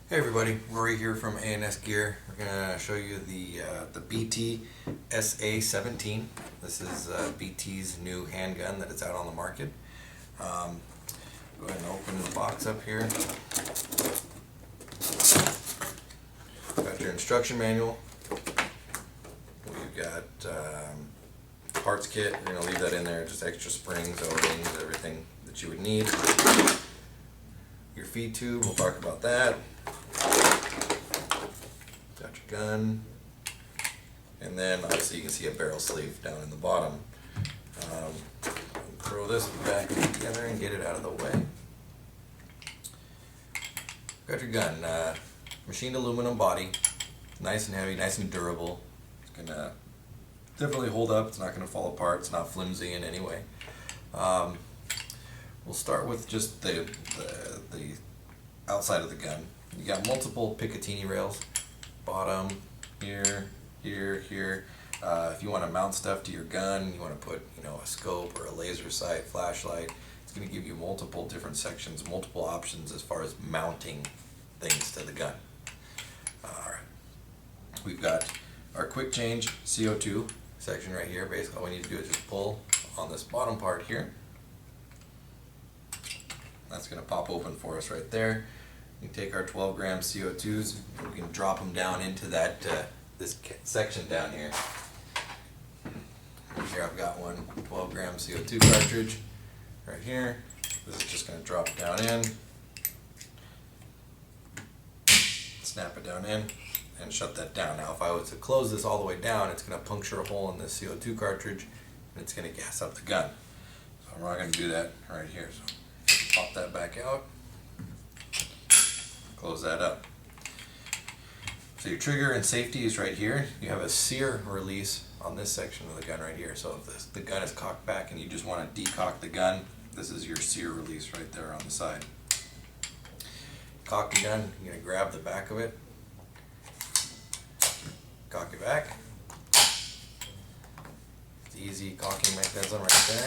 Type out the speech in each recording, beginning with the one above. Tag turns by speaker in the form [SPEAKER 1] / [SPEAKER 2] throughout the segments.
[SPEAKER 1] Hey everybody, Rory here from A&S Gear. We're going to show you the BT SA-17. This is BT's new handgun that is out on the market. Go ahead and open the box up here. Got your instruction manual. We've got parts kit. We're going to leave that in there, just extra springs, O-rings, everything that you would need. Your feed tube, we'll talk about that. Got your gun, and then obviously you can see a barrel sleeve down in the bottom. Throw this back together and get it out of the way. Got your gun, machined aluminum body, nice and heavy, nice and durable. It's gonna definitely hold up. It's not gonna fall apart. It's not flimsy in any way. We'll start with just the outside of the gun. You got multiple Picatinny rails, bottom, here, here, here. If you want to mount stuff to your gun, you want to put, a scope or a laser sight, flashlight, it's going to give you multiple different sections, multiple options as far as mounting things to the gun. Alright, we've got our quick change CO2 section right here. Basically all we need to do is just pull on this bottom part here. That's going to pop open for us right there. We can take our 12 gram CO2s and we can drop them down into that this section down here. Here I've got one 12 gram CO2 cartridge right here. This is just going to drop down in, snap it down in, and shut that down. Now if I was to close this all the way down, it's going to puncture a hole in the CO2 cartridge and it's going to gas up the gun. So I'm not going to do that right here. So pop that back out. Close that up. So your trigger and safety is right here. You have a sear release on this section of the gun right here. So if the gun is cocked back and you just want to decock the gun, this is your sear release right there on the side. Cock the gun, you're going to grab the back of it, cock it back. It's easy cocking mechanism right there.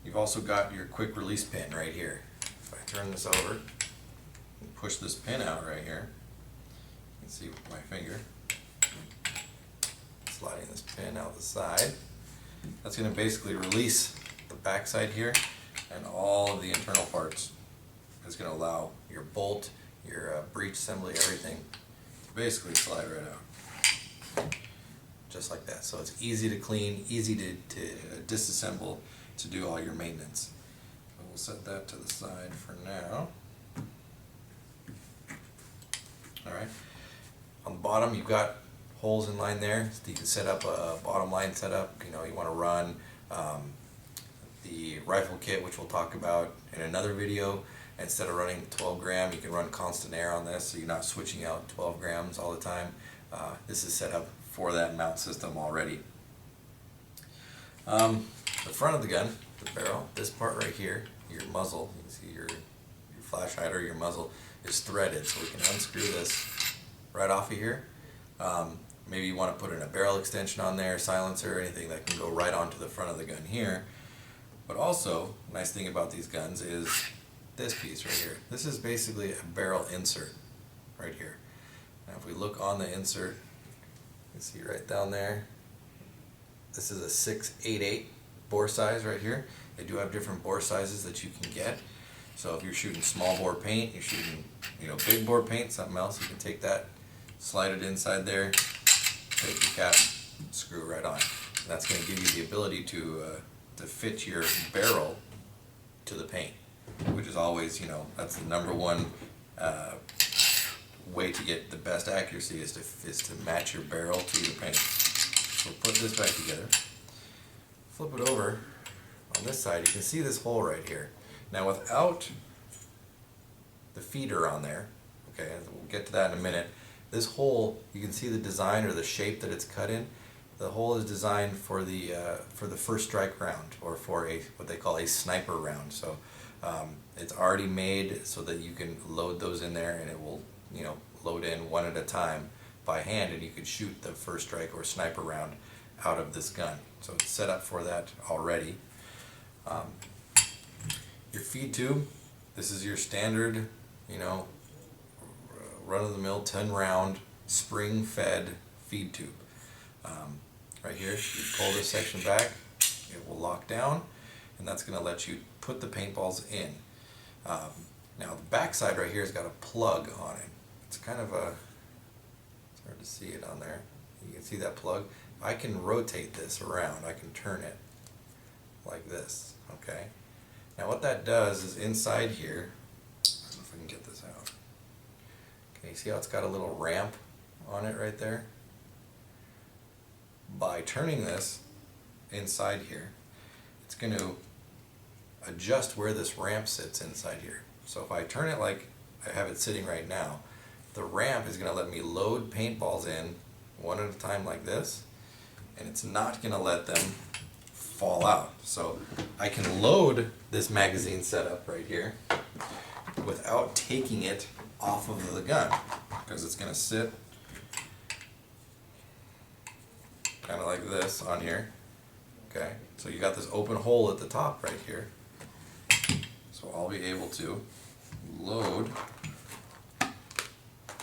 [SPEAKER 1] You've also got your quick release pin right here. If I turn this over and push this pin out right here, you can see with my finger, sliding this pin out the side. That's going to basically release the back side here and all of the internal parts. It's going to allow your bolt, your breech assembly, everything to basically slide right out. Just like that. So it's easy to clean, easy to disassemble, to do all your maintenance. So we'll set that to the side for now. Alright, on the bottom you've got holes in line there, so you can set up a bottom line setup. You want to run the rifle kit, which we'll talk about in another video. Instead of running 12 gram, you can run constant air on this, so you're not switching out 12 grams all the time. This is set up for that mount system already. The front of the gun, the barrel, this part right here, your muzzle, you can see your flash hider, your muzzle is threaded, so we can unscrew this right off of here. Maybe you want to put in a barrel extension on there, silencer, anything that can go right onto the front of the gun here. But also, the nice thing about these guns is this piece right here. This is basically a barrel insert right here. Now if we look on the insert, you can see right down there, this is a 6.88 bore size right here. They do have different bore sizes that you can get. So if you're shooting small bore paint, you're shooting big bore paint, something else, you can take that, slide it inside there, take the cap, screw right on. And that's going to give you the ability to fit your barrel to the paint, which is always, that's the number one way to get the best accuracy is to match your barrel to your paint. So put this back together, flip it over on this side, you can see this hole right here. Now without the feeder on there, okay, we'll get to that in a minute, this hole, you can see the design or the shape that it's cut in. The hole is designed for the first strike round, or for what they call a sniper round. So it's already made so that you can load those in there and it will load in one at a time by hand, and you could shoot the first strike or sniper round out of this gun. So it's set up for that already. Your feed tube, This is your standard, you know, run-of-the-mill 10-round spring-fed feed tube. Right here, you pull this section back, it will lock down, and that's going to let you put the paintballs in. Now the back side right here has got a plug on it. It's kind of a, it's hard to see it on there. You can see that plug. I can rotate this around. I can turn it like this, okay? Now what that does is inside here, I don't know if I can get this out. Okay, see how it's got a little ramp on it right there? By turning this inside here, it's going to adjust where this ramp sits inside here. So if I turn it like I have it sitting right now, the ramp is going to let me load paintballs in one at a time like this, and it's not going to let them fall out. So I can load this magazine setup right here without taking it off of the gun, because it's going to sit kind of like this on here. Okay, so you got this open hole at the top right here. So I'll be able to load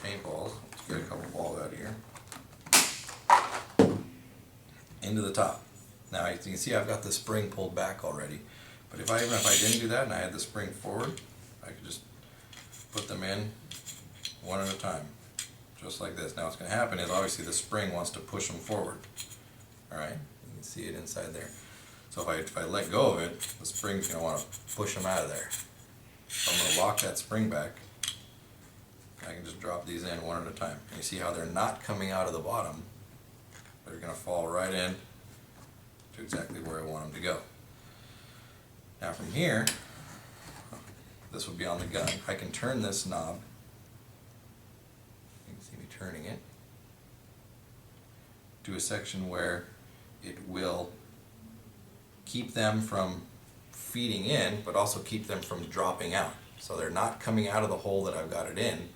[SPEAKER 1] paintballs. Let's get a couple balls out of here into the top. Now you can see I've got the spring pulled back already, but even if I didn't do that and I had the spring forward, I could just put them in one at a time, just like this. Now what's going to happen is obviously the spring wants to push them forward. All right, you can see it inside there. So if I let go of it, the spring's going to want to push them out of there. So I'm going to lock that spring back. I can just drop these in one at a time. And you see how they're not coming out of the bottom. They're going to fall right in to exactly where I want them to go. Now from here, this will be on the gun. I can turn this knob. You can see me turning it to a section where it will keep them from feeding in, but also keep them from dropping out. So they're not coming out of the hole that I've got it in,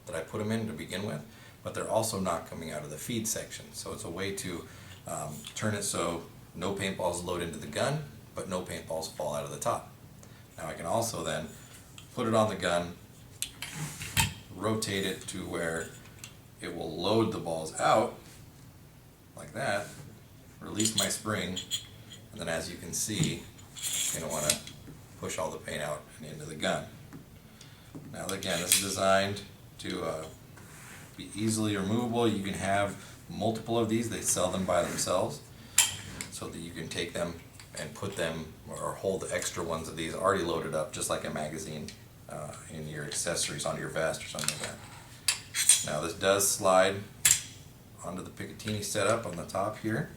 [SPEAKER 1] that I put them in to begin with, but they're also not coming out of the feed section. So it's a way to turn it so no paintballs load into the gun, but no paintballs fall out of the top. Now I can also then put it on the gun, rotate it to where it will load the balls out, like that, release my spring, and then as you can see, you're going to want to push all the paint out and into the gun. Now again, this is designed to be easily removable. You can have multiple of these. They sell them by themselves so that you can take them and put them or hold the extra ones of these already loaded up, just like a magazine in your accessories on your vest or something like that. Now this does slide onto the Picatinny setup on the top here.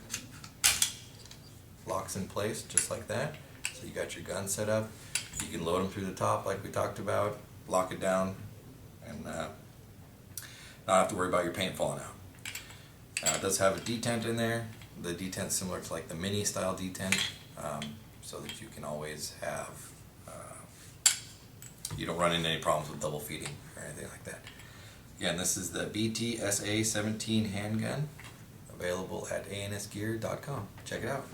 [SPEAKER 1] Locks in place just like that. So you got your gun set up. You can load them through the top like we talked about, lock it down, and not have to worry about your paint falling out. Now it does have a detent in there. The detent's similar to like the mini style detent, so that you can always have, you don't run into any problems with double feeding or anything like that. Again, this is the BT SA-17 handgun, available at ansgear.com. Check it out.